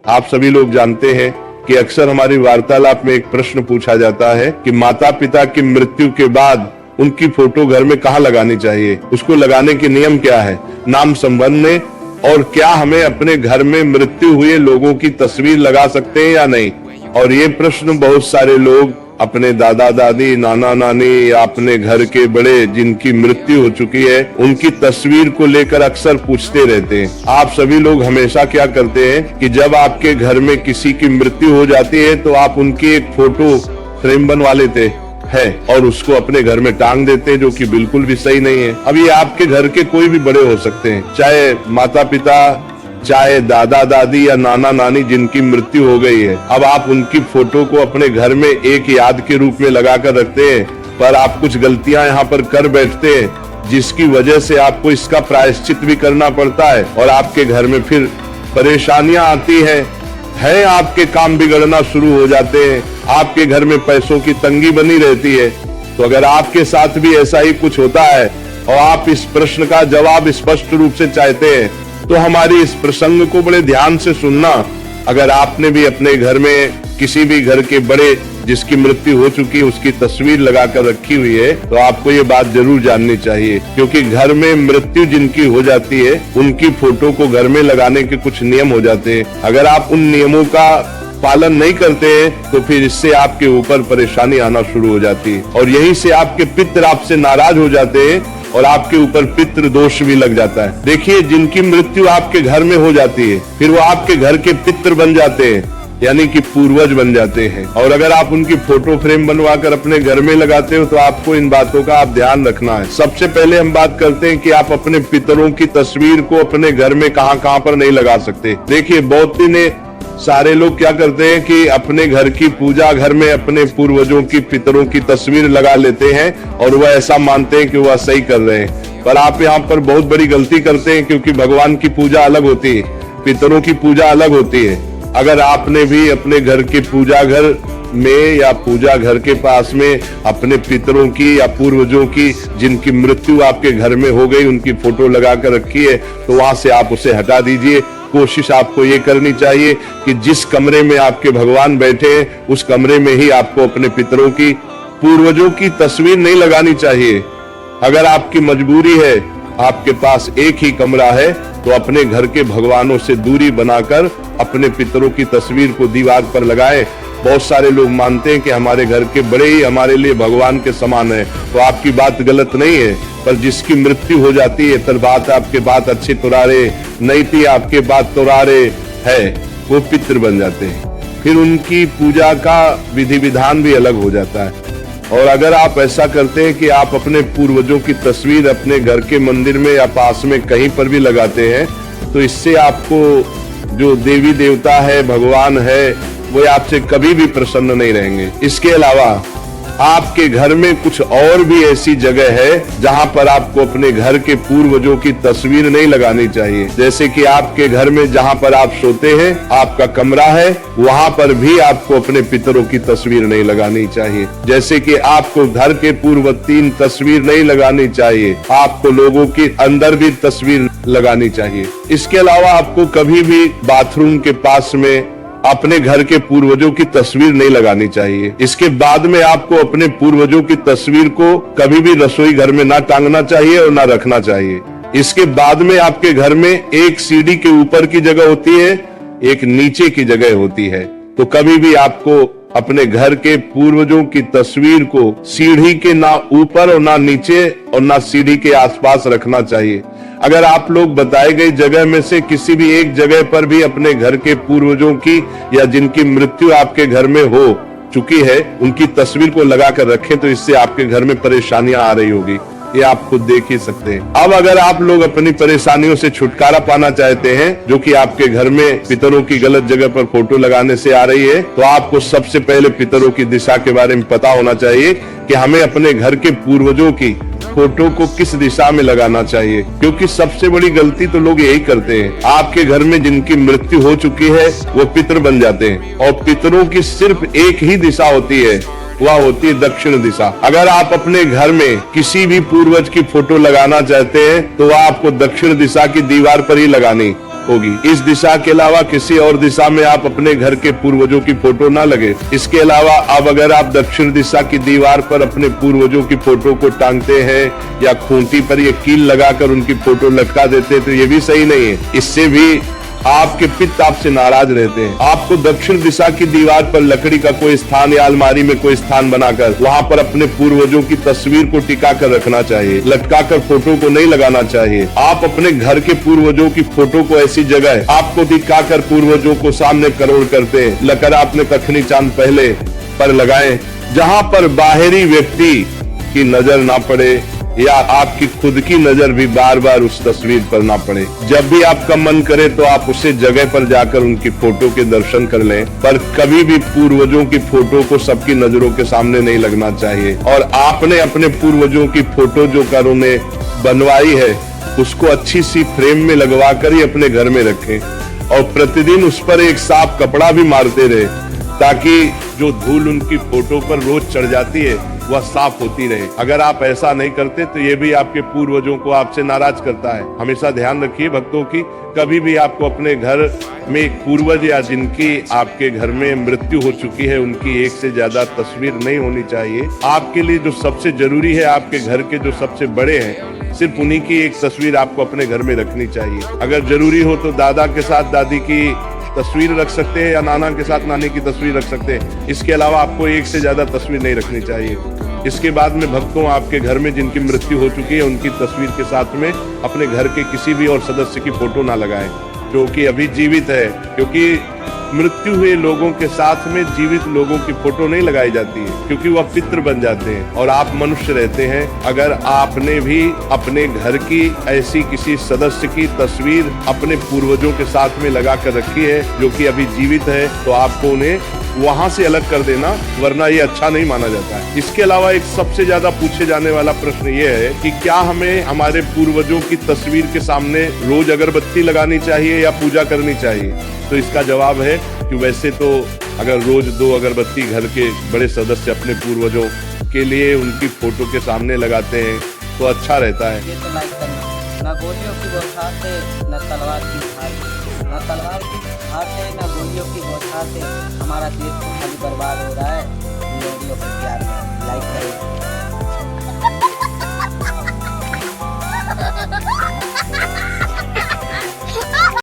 आप सभी लोग जानते हैं कि अक्सर हमारी वार्तालाप में एक प्रश्न पूछा जाता है कि माता पिता की मृत्यु के बाद उनकी फोटो घर में कहाँ लगानी चाहिए, उसको लगाने के नियम क्या है, नाम संबंध में, और क्या हमें अपने घर में मृत्यु हुए लोगों की तस्वीर लगा सकते हैं या नहीं। और ये प्रश्न बहुत सारे लोग अपने दादा दादी, नाना नानी या अपने घर के बड़े जिनकी मृत्यु हो चुकी है उनकी तस्वीर को लेकर अक्सर पूछते रहते हैं। आप सभी लोग हमेशा क्या करते हैं कि जब आपके घर में किसी की मृत्यु हो जाती है तो आप उनकी एक फोटो फ्रेम बनवा लेते है और उसको अपने घर में टांग देते हैं, जो कि बिल्कुल भी सही नहीं है। अब ये आपके घर के कोई भी बड़े हो सकते हैं, चाहे माता पिता, चाहे दादा दादी या नाना नानी जिनकी मृत्यु हो गई है। अब आप उनकी फोटो को अपने घर में एक याद के रूप में लगा कर रखते हैं, पर आप कुछ गलतियां यहाँ पर कर बैठते हैं जिसकी वजह से आपको इसका प्रायश्चित भी करना पड़ता है और आपके घर में फिर परेशानियां आती है, आपके काम बिगड़ना शुरू हो जाते हैं, आपके घर में पैसों की तंगी बनी रहती है। तो अगर आपके साथ भी ऐसा ही कुछ होता है और आप इस प्रश्न का जवाब स्पष्ट रूप से चाहते हैं तो हमारी इस प्रसंग को बड़े ध्यान से सुनना। अगर आपने भी अपने घर में किसी भी घर के बड़े जिसकी मृत्यु हो चुकी है उसकी तस्वीर लगाकर रखी हुई है तो आपको ये बात जरूर जाननी चाहिए, क्योंकि घर में मृत्यु जिनकी हो जाती है उनकी फोटो को घर में लगाने के कुछ नियम हो जाते हैं। अगर आप उन नियमों का पालन नहीं करते हैं तो फिर इससे आपके ऊपर परेशानी आना शुरू हो जाती है और यहीं से आपके पितर आपसे नाराज हो जाते हैं और आपके ऊपर पितृ दोष भी लग जाता है। देखिए, जिनकी मृत्यु आपके घर में हो जाती है फिर वो आपके घर के पितृ बन जाते हैं, यानी कि पूर्वज बन जाते हैं। और अगर आप उनकी फोटो फ्रेम बनवाकर अपने घर में लगाते हो तो आपको इन बातों का आप ध्यान रखना है। सबसे पहले हम बात करते हैं कि आप अपने पितरों की तस्वीर को अपने घर में कहां पर नहीं लगा सकते। देखिए, बहुत ही सारे लोग क्या करते हैं कि अपने घर की पूजा घर में अपने पूर्वजों की, पितरों की तस्वीर लगा लेते हैं और वह ऐसा मानते हैं कि वह सही कर रहे हैं, पर आप यहाँ पर बहुत बड़ी गलती करते हैं, क्योंकि भगवान की पूजा अलग होती है, पितरों की पूजा अलग होती है। अगर आपने भी अपने घर के पूजा घर में या पूजा घर के पास में अपने पितरों की या पूर्वजों की जिनकी मृत्यु आपके घर में हो गई उनकी फोटो लगा कर रखी है तो वहां से आप उसे हटा दीजिए। कोशिश आपको ये करनी चाहिए कि जिस कमरे में आपके भगवान बैठे हैं उस कमरे में ही आपको अपने पितरों की, पूर्वजों की तस्वीर नहीं लगानी चाहिए। अगर आपकी मजबूरी है, आपके पास एक ही कमरा है, तो अपने घर के भगवानों से दूरी बनाकर अपने पितरों की तस्वीर को दीवार पर लगाएं। बहुत सारे लोग मानते हैं कि हमारे घर के बड़े ही हमारे लिए भगवान के समान है, तो आपकी बात गलत नहीं है, पर जिसकी मृत्यु हो जाती है फिर बात आपके बात अच्छे तुरारे नहीं थी, आपके बात तुरारे है, वो पितृ बन जाते हैं। फिर उनकी पूजा का विधि विधान भी अलग हो जाता है। और अगर आप ऐसा करते हैं कि आप अपने पूर्वजों की तस्वीर अपने घर के मंदिर में या पास में कहीं पर भी लगाते हैं तो इससे आपको जो देवी देवता है, भगवान है, वो आपसे कभी भी प्रसन्न नहीं रहेंगे। इसके अलावा आपके घर में कुछ और भी ऐसी जगह है जहां पर आपको अपने घर के पूर्वजों की तस्वीर नहीं लगानी चाहिए। जैसे कि आपके घर में जहां पर आप सोते हैं, आपका कमरा है, वहां पर भी आपको अपने पितरों की तस्वीर नहीं लगानी चाहिए। जैसे कि आपको घर के पूर्व 3 तस्वीर नहीं लगानी चाहिए, आपको लोगों की अंदर भी तस्वीर लगानी चाहिए। इसके अलावा आपको कभी भी बाथरूम के पास में अपने घर के पूर्वजों की तस्वीर नहीं लगानी चाहिए। इसके बाद में आपको अपने पूर्वजों की तस्वीर को कभी भी रसोई घर में ना टांगना चाहिए और ना रखना चाहिए। इसके बाद में आपके घर में एक सीढ़ी के ऊपर की जगह होती है, एक नीचे की जगह होती है, तो कभी भी आपको अपने घर के पूर्वजों की तस्वीर को सीढ़ी के ना ऊपर और ना नीचे और ना सीढ़ी के आसपास रखना चाहिए। अगर आप लोग बताए गई जगह में से किसी भी एक जगह पर भी अपने घर के पूर्वजों की या जिनकी मृत्यु आपके घर में हो चुकी है उनकी तस्वीर को लगा कर रखें तो इससे आपके घर में परेशानियां आ रही होगी, ये आप खुद देख ही सकते हैं। अब अगर आप लोग अपनी परेशानियों से छुटकारा पाना चाहते हैं, जो कि आपके घर में पितरों की गलत जगह पर फोटो लगाने से आ रही है, तो आपको सबसे पहले पितरों की दिशा के बारे में पता होना चाहिए कि हमें अपने घर के पूर्वजों की फोटो को किस दिशा में लगाना चाहिए। क्योंकि सबसे बड़ी गलती तो लोग यही करते हैं, आपके घर में जिनकी मृत्यु हो चुकी है वो पितृ बन जाते हैं और पितरों की सिर्फ एक ही दिशा होती है, वह होती है दक्षिण दिशा। अगर आप अपने घर में किसी भी पूर्वज की फोटो लगाना चाहते हैं तो वह आपको दक्षिण दिशा की दीवार पर ही लगानी होगी। इस दिशा के अलावा किसी और दिशा में आप अपने घर के पूर्वजों की फोटो ना लगे। इसके अलावा अब अगर आप दक्षिण दिशा की दीवार पर अपने पूर्वजों की फोटो को टांगते हैं या खूंटी पर ये कील लगाकर उनकी फोटो लटका देते हैं तो ये भी सही नहीं है। इससे भी आपके पिता आपसे नाराज रहते हैं। आपको दक्षिण दिशा की दीवार पर लकड़ी का कोई स्थान या अलमारी में कोई स्थान बनाकर वहां पर अपने पूर्वजों की तस्वीर को टिका कर रखना चाहिए, लटका कर फोटो को नहीं लगाना चाहिए। आप अपने घर के पूर्वजों की फोटो को ऐसी जगह आपको टिका कर पूर्वजों को सामने करोड़ करते हैं लकर आपने कखनी चांद पहले पर लगाए, जहां पर बाहरी व्यक्ति की नजर ना पड़े या आपकी खुद की नजर भी बार बार उस तस्वीर पर ना पड़े। जब भी आपका मन करे तो आप उसे जगह पर जाकर उनकी फोटो के दर्शन कर लें, पर कभी भी पूर्वजों की फोटो को सबकी नजरों के सामने नहीं लगना चाहिए। और आपने अपने पूर्वजों की फोटो जो कर उन्हें बनवाई है उसको अच्छी सी फ्रेम में लगवा कर ही अपने घर में रखें और प्रतिदिन उस पर एक साफ कपड़ा भी मारते रहे ताकि जो धूल उनकी फोटो पर रोज चढ़ जाती है वह साफ होती रहे। अगर आप ऐसा नहीं करते तो ये भी आपके पूर्वजों को आपसे नाराज करता है। हमेशा ध्यान रखिए भक्तों की, कभी भी आपको अपने घर में एक पूर्वज या जिनकी आपके घर में मृत्यु हो चुकी है उनकी एक से ज्यादा तस्वीर नहीं होनी चाहिए। आपके लिए जो सबसे जरूरी है, आपके घर के जो सबसे बड़े हैं, सिर्फ उन्हीं की एक तस्वीर आपको अपने घर में रखनी चाहिए। अगर जरूरी हो तो दादा के साथ दादी की तस्वीर रख सकते हैं या नाना के साथ नानी की तस्वीर रख सकते हैं। इसके अलावा आपको एक से ज्यादा तस्वीर नहीं रखनी चाहिए। इसके बाद में भक्तों, आपके घर में जिनकी मृत्यु हो चुकी है उनकी तस्वीर के साथ में अपने घर के किसी भी और सदस्य की फोटो ना लगाएं जो कि अभी जीवित है, क्योंकि मृत्यु हुए लोगों के साथ में जीवित लोगों की फोटो नहीं लगाई जाती है क्योंकि वह पितृ बन जाते हैं और आप मनुष्य रहते हैं। अगर आपने भी अपने घर की ऐसी किसी सदस्य की तस्वीर अपने पूर्वजों के साथ में लगा कर रखी है जो कि अभी जीवित है तो आपको उन्हें वहां से अलग कर देना, वरना ये अच्छा नहीं माना जाता है। इसके अलावा एक सबसे ज्यादा पूछे जाने वाला प्रश्न ये है कि क्या हमें हमारे पूर्वजों की तस्वीर के सामने रोज अगरबत्ती लगानी चाहिए या पूजा करनी चाहिए? तो इसका जवाब है कि वैसे तो अगर रोज 2 अगरबत्ती घर के बड़े सदस्य अपने पूर्वजों के लिए उनकी फोटो के सामने लगाते हैं तो अच्छा रहता है। ये तो लाइक करना, न गोलियों की बौछार से न तलवार की धार, न तलवार की धार से न गोलियों की बौछार से हमारा देश खाली बर्बाद हो रहा है। लोगों को प्यार लाइक करें।